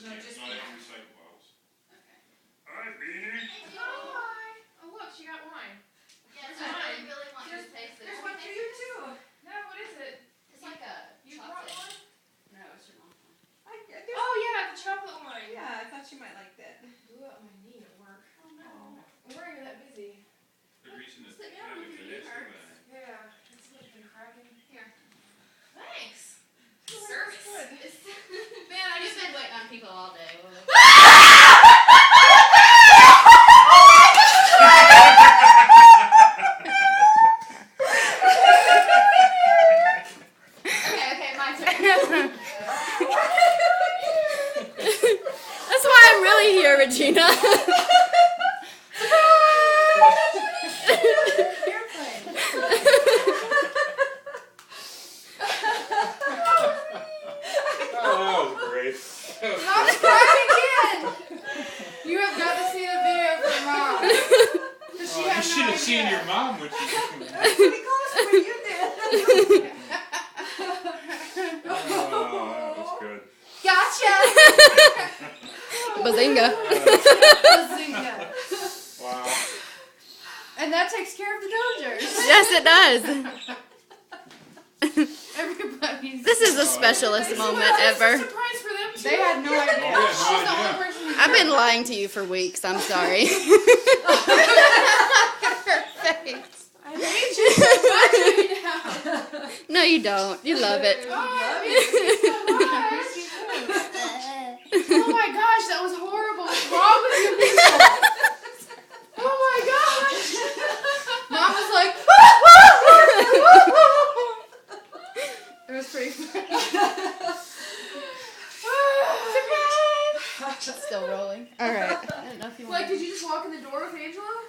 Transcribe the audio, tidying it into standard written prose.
No, just not me. in recycle bottles. Okay. Hi, Beanie. Hi. Oh look, she got wine. Yes, There's I mine. really want you to taste this. There's one for you too. No, what is it? It's like a You brought chocolate. one? No, it's your mom's one. Oh yeah, the chocolate wine. Yeah, I thought you might like that. Blew out my knee at work. Oh no. Why are you that busy? Good reason to Sit have down it if for your knee this hurts. one. Yeah, it's been cracking. Here. Thanks. Service. Good. Man, I You've just been waiting on people all day. Okay, my turn. That's why I'm really here, Regina. Oh, that was great. Mom's crying again. You have got to see the video for Mom. 'Cause she Oh, you had should no have seen idea. your mom when she was coming. That's pretty close to what you did. Oh, that was good. Gotcha. Bazinga. Bazinga. Wow. And that takes care of the Dodgers. Yes, it does. Everybody's. This is the specialest moment ever. Surprise for them too. They had no idea. Oh, yeah, She's the no only idea. person who I've been lying to you for weeks. I'm sorry. Her face. I hate you so much right now. No, you don't. You love it. Oh, I miss you so much. Oh my gosh, that was horrible. What's wrong with you people? Oh my gosh. Mom was like, it was pretty funny. Surprise! It's still rolling. All right. I don't know if you want. Like, did you just walk in the door with Angela?